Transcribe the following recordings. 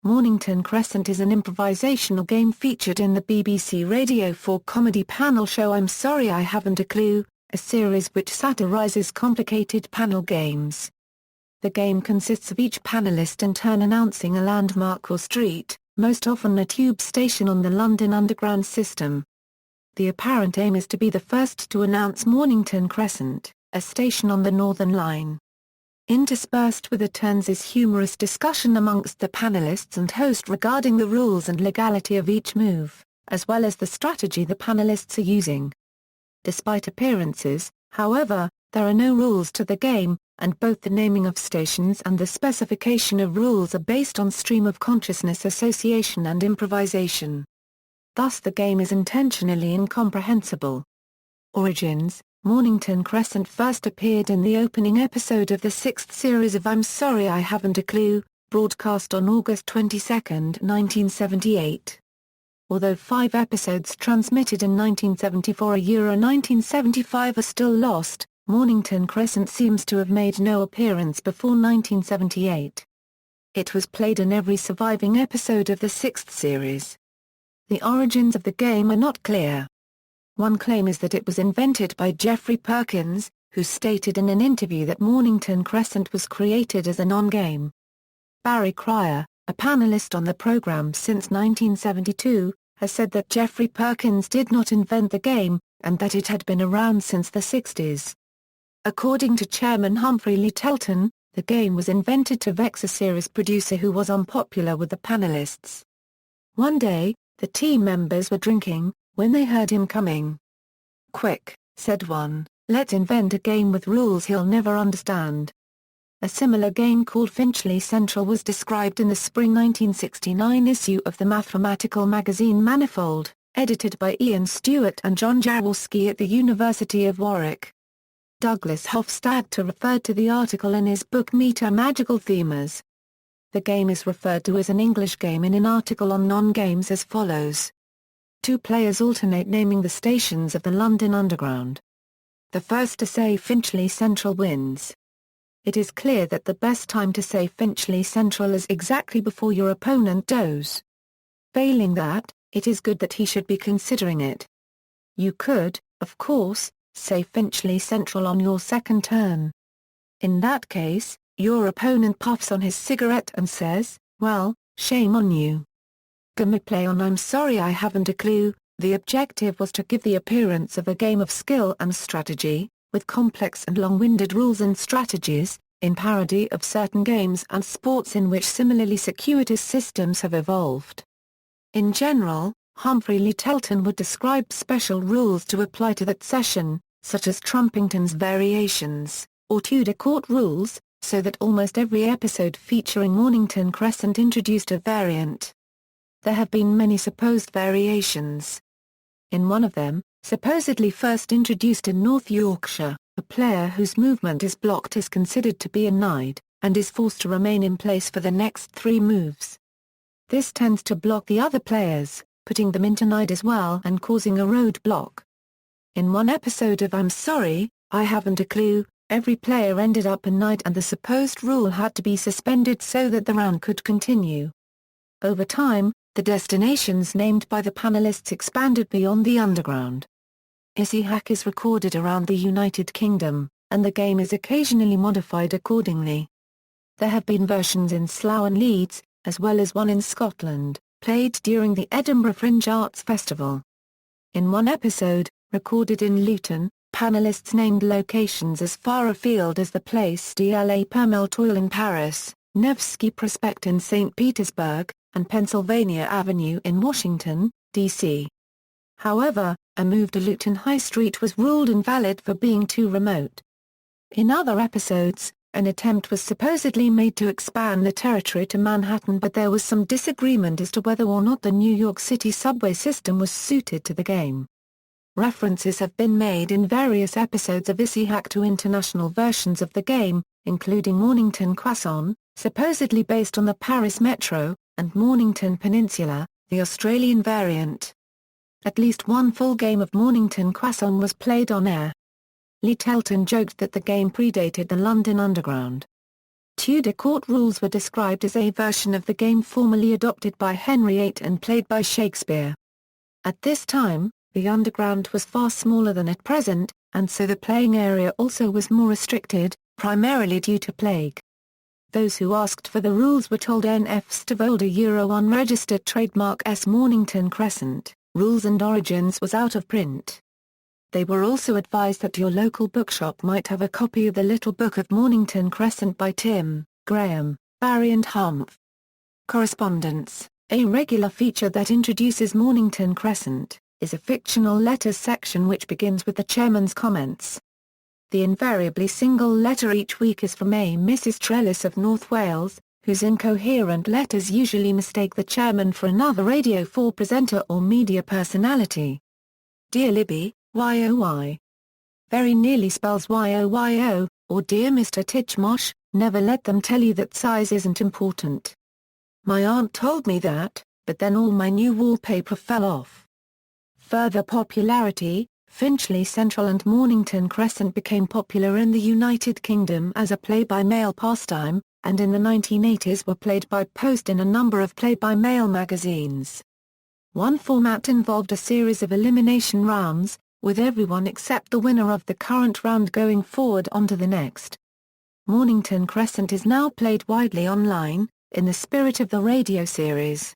Mornington Crescent is an improvisational game featured in the BBC Radio 4 comedy panel show I'm Sorry I Haven't a Clue, a series which satirises complicated panel games. The game consists of each panellist in turn announcing a landmark or street, most often a tube station on the London Underground system. The apparent aim is to be the first to announce Mornington Crescent, a station on the Northern Line. Interspersed with the turns is humorous discussion amongst the panellists and host regarding the rules and legality of each move, as well as the strategy the panellists are using. Despite appearances, however, there are no rules to the game, and both the naming of stations and the specification of rules are based on stream of consciousness association and improvisation. Thus the game is intentionally incomprehensible. Origins: Mornington Crescent first appeared in the opening episode of the sixth series of I'm Sorry I Haven't a Clue, broadcast on August 22, 1978. Although 5 episodes transmitted in 1974 and 1975 are still lost, Mornington Crescent seems to have made no appearance before 1978. It was played in every surviving episode of the sixth series. The origins of the game are not clear. One claim is that it was invented by Jeffrey Perkins, who stated in an interview that Mornington Crescent was created as a non-game. Barry Cryer, a panellist on the program since 1972, has said that Jeffrey Perkins did not invent the game, and that it had been around since the 60s. According to Chairman Humphrey Lyttelton, the game was invented to vex a series producer who was unpopular with the panellists. One day, the team members were drinking, when they heard him coming. "Quick," said one, "let's invent a game with rules he'll never understand." A similar game called Finchley Central was described in the spring 1969 issue of the mathematical magazine Manifold, edited by Ian Stewart and John Jaworski at the University of Warwick. Douglas Hofstadter referred to the article in his book Meta Magical Themes. The game is referred to as an English game in an article on non-games as follows. 2 players alternate naming the stations of the London Underground. The first to say Finchley Central wins. It is clear that the best time to say Finchley Central is exactly before your opponent does. Failing that, it is good that he should be considering it. You could, of course, say Finchley Central on your second turn. In that case, your opponent puffs on his cigarette and says, "Well, shame on you." Gameplay on I'm Sorry I Haven't a Clue, the objective was to give the appearance of a game of skill and strategy, with complex and long-winded rules and strategies, in parody of certain games and sports in which similarly circuitous systems have evolved. In general, Humphrey Lyttelton would describe special rules to apply to that session, such as Trumpington's variations, or Tudor court rules, so that almost every episode featuring Mornington Crescent introduced a variant. There have been many supposed variations. In one of them, supposedly first introduced in North Yorkshire, a player whose movement is blocked is considered to be denied, and is forced to remain in place for the next 3 moves. This tends to block the other players, putting them into denied as well and causing a roadblock. In one episode of I'm Sorry, I Haven't a Clue, every player ended up in denied and the supposed rule had to be suspended so that the round could continue. Over time, the destinations named by the panellists expanded beyond the underground. Hack is recorded around the United Kingdom, and the game is occasionally modified accordingly. There have been versions in Slough and Leeds, as well as one in Scotland, played during the Edinburgh Fringe Arts Festival. In one episode, recorded in Luton, panellists named locations as far afield as the Place de la Permeltoil in Paris, Nevsky Prospect in St. Petersburg, and Pennsylvania Avenue in Washington, D.C. However, a move to Luton High Street was ruled invalid for being too remote. In other episodes, an attempt was supposedly made to expand the territory to Manhattan, but there was some disagreement as to whether or not the New York City subway system was suited to the game. References have been made in various episodes of Hack to international versions of the game, including Mornington Crescent, supposedly based on the Paris Metro, and Mornington Peninsula, the Australian variant. At least one full game of Mornington Crescent was played on air. Lyttelton joked that the game predated the London Underground. Tudor court rules were described as a version of the game formerly adopted by Henry VIII and played by Shakespeare. At this time, the underground was far smaller than at present, and so the playing area also was more restricted, primarily due to plague. Those who asked for the rules were told NF Stavold a unregistered trademark S Mornington Crescent, Rules and Origins was out of print. They were also advised that your local bookshop might have a copy of the Little Book of Mornington Crescent by Tim, Graham, Barry and Humph. Correspondence, a regular feature that introduces Mornington Crescent, is a fictional letters section which begins with the chairman's comments. The invariably single letter each week is from a Mrs. Trellis of North Wales, whose incoherent letters usually mistake the chairman for another Radio 4 presenter or media personality. Dear Libby, YOY. Very nearly spells YOYO, or Dear Mr. Titchmarsh, never let them tell you that size isn't important. My aunt told me that, but then all my new wallpaper fell off. Further popularity, Finchley Central and Mornington Crescent became popular in the United Kingdom as a play-by-mail pastime, and in the 1980s were played by post in a number of play-by-mail magazines. One format involved a series of elimination rounds, with everyone except the winner of the current round going forward onto the next. Mornington Crescent is now played widely online, in the spirit of the radio series.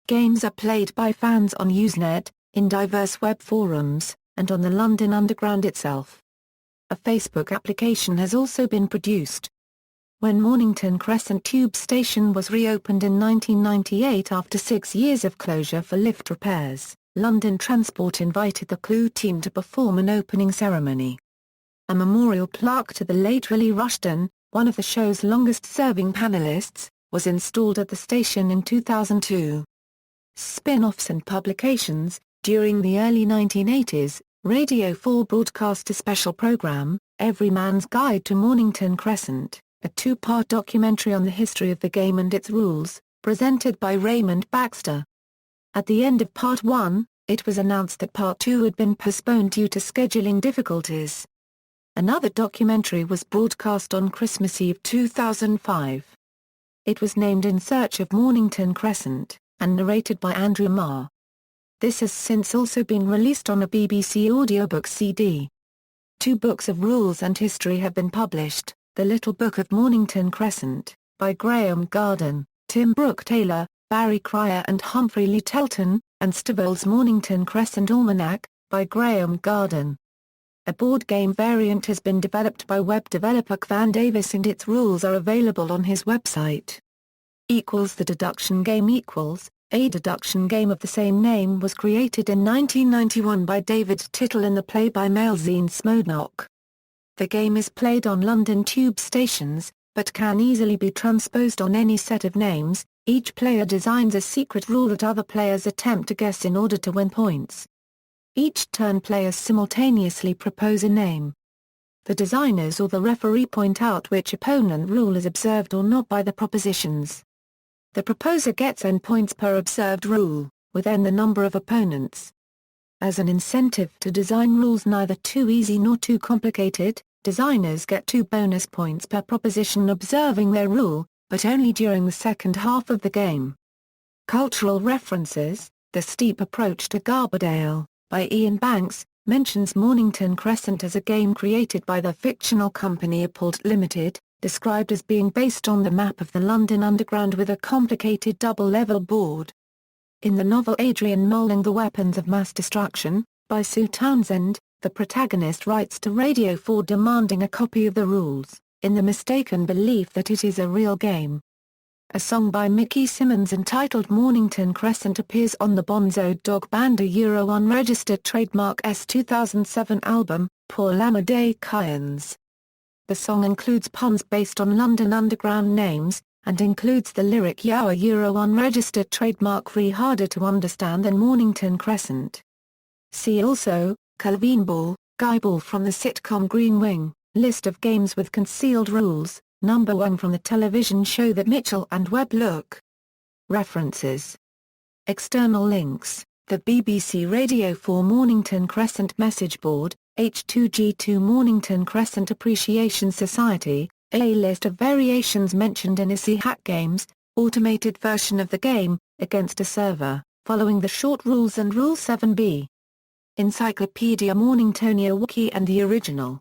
Games are played by fans on Usenet, in diverse web forums, and on the London Underground itself. A Facebook application has also been produced. When Mornington Crescent Tube Station was reopened in 1998 after 6 years of closure for lift repairs, London Transport invited the Clue team to perform an opening ceremony. A memorial plaque to the late Willie Rushton, one of the show's longest-serving panellists, was installed at the station in 2002. Spin-offs and publications. During the early 1980s, Radio 4 broadcast a special program, Every Man's Guide to Mornington Crescent, a two-part documentary on the history of the game and its rules, presented by Raymond Baxter. At the end of Part 1, it was announced that Part 2 had been postponed due to scheduling difficulties. Another documentary was broadcast on Christmas Eve 2005. It was named In Search of Mornington Crescent, and narrated by Andrew Marr. This has since also been released on a BBC audiobook CD. 2 books of rules and history have been published, The Little Book of Mornington Crescent, by Graham Garden, Tim Brooke Taylor, Barry Cryer and Humphrey Littleton, and Stavold's Mornington Crescent Almanac, by Graham Garden. A board game variant has been developed by web developer Van Davis and its rules are available on his website. The Deduction Game A deduction game of the same name was created in 1991 by David Tittle in the play-by-mail zine Smodnock. The game is played on London tube stations, but can easily be transposed on any set of names. Each player designs a secret rule that other players attempt to guess in order to win points. Each turn players simultaneously propose a name. The designers or the referee point out which opponent rule is observed or not by the propositions. The proposer gets n points per observed rule, with n the number of opponents. As an incentive to design rules neither too easy nor too complicated, designers get 2 bonus points per proposition observing their rule, but only during the second half of the game. Cultural references. The Steep Approach to Garberdale, by Ian Banks, mentions Mornington Crescent as a game created by the fictional company Appalled Limited, described as being based on the map of the London Underground with a complicated double-level board. In the novel Adrian Moling The Weapons of Mass Destruction, by Sue Townsend, the protagonist writes to Radio 4 demanding a copy of the rules, in the mistaken belief that it is a real game. A song by Mickey Simmons entitled Mornington Crescent appears on the Bonzo Dog Band a unregistered trademark S 2007 album, Paul Amadei Kyans. The song includes puns based on London Underground names, and includes the lyric Yow unregistered trademark free harder to understand than Mornington Crescent. See also, Calvin Ball, Guy Ball from the sitcom Green Wing, list of games with concealed rules, number 1 from the television show That Mitchell and Webb Look. References. External links, the BBC Radio 4 Mornington Crescent message board, H2G2 Mornington Crescent Appreciation Society, A list of variations mentioned in Easy Hack Games, automated version of the game, against a server, following the short rules and Rule 7b. Encyclopedia Morningtonia Wiki and the original.